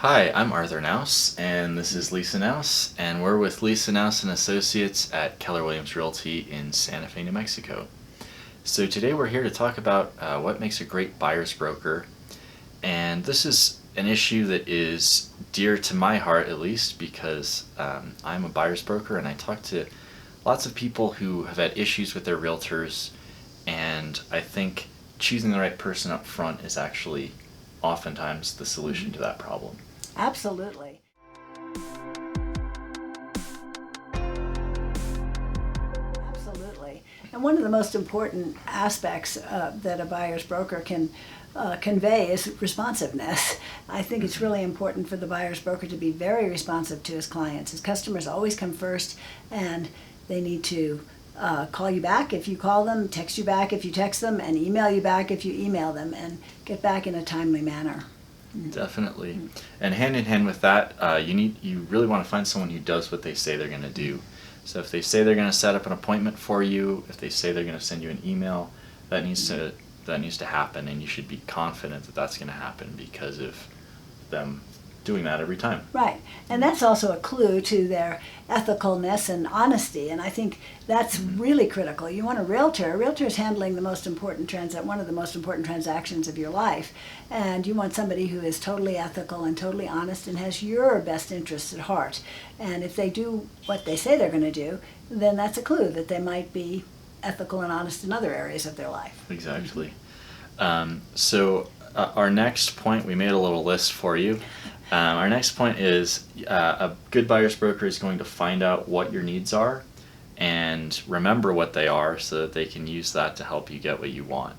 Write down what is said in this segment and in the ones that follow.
Hi, I'm Arthur Knouse, and this is Lisa Knouse, and we're with Lisa Knouse and Associates at Keller Williams Realty in Santa Fe, New Mexico. So today we're here to talk about what makes a great buyer's broker, and this is an issue that is dear to my heart, at least, because I'm a buyer's broker and I talk to lots of people who have had issues with their realtors, and I think choosing the right person up front is actually oftentimes the solution to that problem. Absolutely. Absolutely. And one of the most important aspects that a buyer's broker can convey is responsiveness. I think it's really important for the buyer's broker to be very responsive to his clients. His customers always come first, and they need to call you back if you call them, text you back if you text them, and email you back if you email them, and get back in a timely manner. Definitely. And hand in hand with that, you really want to find someone who does what they say they're going to do. So if they say they're going to set up an appointment for you, if they say they're going to send you an email, that needs to happen, and you should be confident that that's going to happen because of them doing that every time. Right, and that's also a clue to their ethicalness and honesty, and I think that's really critical. You want a realtor. A realtor is handling the most important one of the most important transactions of your life, and you want somebody who is totally ethical and totally honest and has your best interests at heart. And if they do what they say they're going to do, then that's a clue that they might be ethical and honest in other areas of their life. Exactly. So our next point, we made a little list for you. Our next point is a good buyer's broker is going to find out what your needs are and remember what they are so that they can use that to help you get what you want.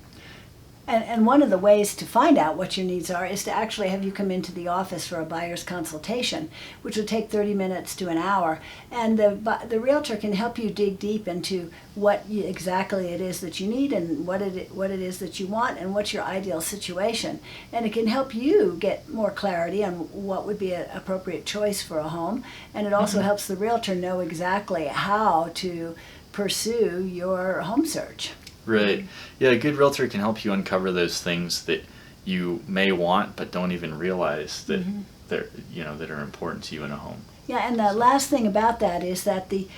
And one of the ways to find out what your needs are is to actually have you come into the office for a buyer's consultation, which would take 30 minutes to an hour. And the realtor can help you dig deep into what exactly it is that you need and what it is that you want and what's your ideal situation. And it can help you get more clarity on what would be an appropriate choice for a home. And it also helps the realtor know exactly how to pursue your home search. Right. Yeah, a good realtor can help you uncover those things that you may want but don't even realize that that are important to you in a home. Yeah, and the last thing about that is that the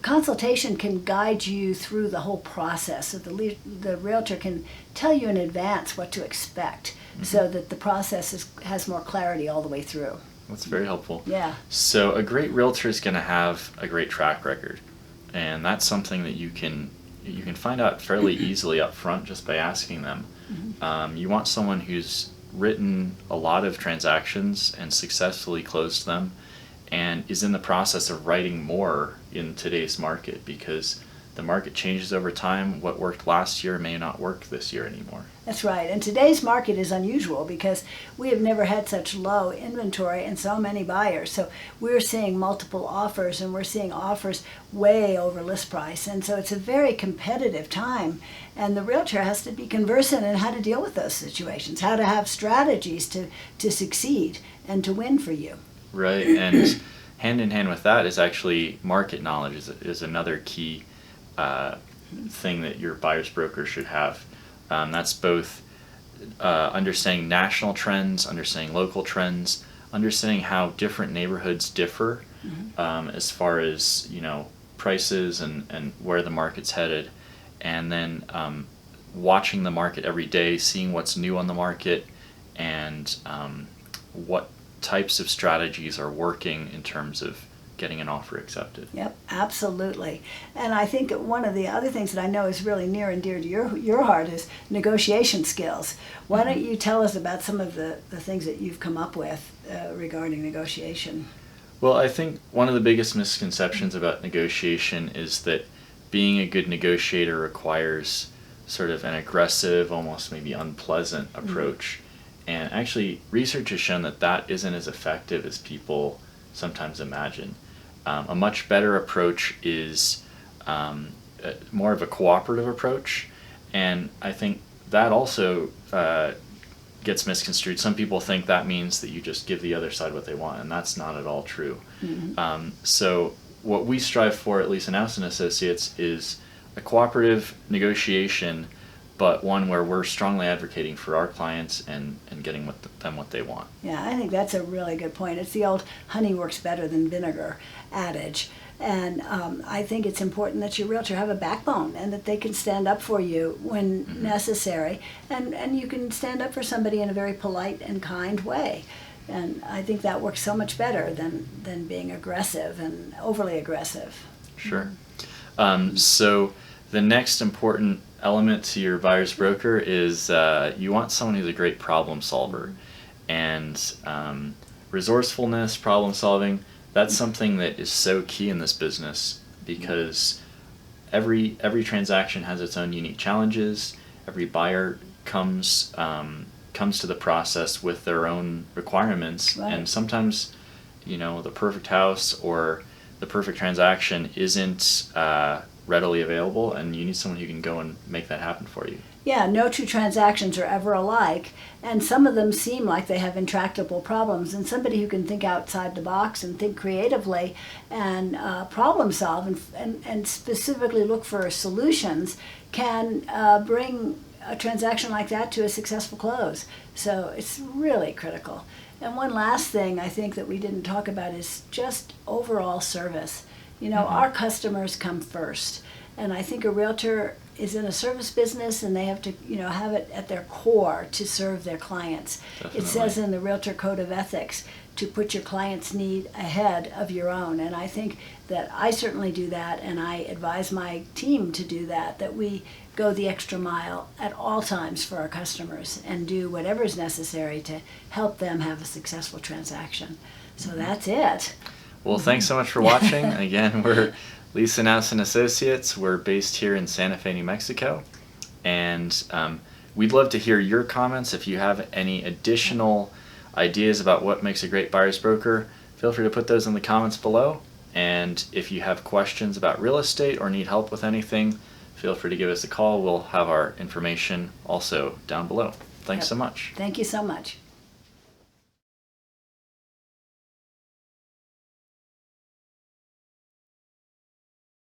consultation can guide you through the whole process. So the realtor can tell you in advance what to expect so that the process has more clarity all the way through. That's very helpful. Yeah. So a great realtor is going to have a great track record, and that's something that you can find out fairly easily up front just by asking them. You want someone who's written a lot of transactions and successfully closed them and is in the process of writing more in today's market, because the market changes over time. What worked last year may not work this year anymore. That's right. And today's market is unusual because we have never had such low inventory and so many buyers. So we're seeing multiple offers, and we're seeing offers way over list price. And so it's a very competitive time. And the realtor has to be conversant in how to deal with those situations, how to have strategies to succeed and to win for you. Right. And hand in hand with that is actually market knowledge is another key thing that your buyer's broker should have. That's both understanding national trends, understanding local trends, understanding how different neighborhoods differ as far as prices and where the market's headed, and then watching the market every day, seeing what's new on the market, and what types of strategies are working in terms of getting an offer accepted. Yep, absolutely. And I think one of the other things that I know is really near and dear to your heart is negotiation skills. Why don't you tell us about some of the things that you've come up with regarding negotiation? Well, I think one of the biggest misconceptions about negotiation is that being a good negotiator requires sort of an aggressive, almost maybe unpleasant approach. And actually, research has shown that that isn't as effective as people sometimes imagine. A much better approach is more of a cooperative approach, and I think that also gets misconstrued. Some people think that means that you just give the other side what they want, and that's not at all true. So what we strive for at Lise and Knouse and Associates is a cooperative negotiation, but one where we're strongly advocating for our clients and getting them what they want. Yeah, I think that's a really good point. It's the old honey works better than vinegar adage. And I think it's important that your realtor have a backbone and that they can stand up for you when necessary. And you can stand up for somebody in a very polite and kind way. And I think that works so much better than being aggressive and overly aggressive. Sure. So the next important element to your buyer's broker is you want someone who's a great problem solver. And resourcefulness, problem solving, that's something that is so key in this business, because every transaction has its own unique challenges. Every buyer comes to the process with their own requirements, Right. and sometimes, the perfect house or the perfect transaction isn't readily available, and you need someone who can go and make that happen for you. Yeah, no two transactions are ever alike, and some of them seem like they have intractable problems. And somebody who can think outside the box and think creatively and problem solve and specifically look for solutions can bring a transaction like that to a successful close. So it's really critical. And one last thing I think that we didn't talk about is just overall service. Our customers come first. And I think a realtor is in a service business, and they have to, have it at their core to serve their clients. Definitely. It says in the Realtor Code of Ethics to put your client's need ahead of your own. And I think that I certainly do that, and I advise my team to do that we go the extra mile at all times for our customers and do whatever is necessary to help them have a successful transaction. So that's it. Well, thanks so much for watching. Again, we're Lise, Knouse and Associates. We're based here in Santa Fe, New Mexico, and we'd love to hear your comments. If you have any additional ideas about what makes a great buyer's broker, feel free to put those in the comments below. And if you have questions about real estate or need help with anything, feel free to give us a call. We'll have our information also down below. Thanks so much. Thank you so much.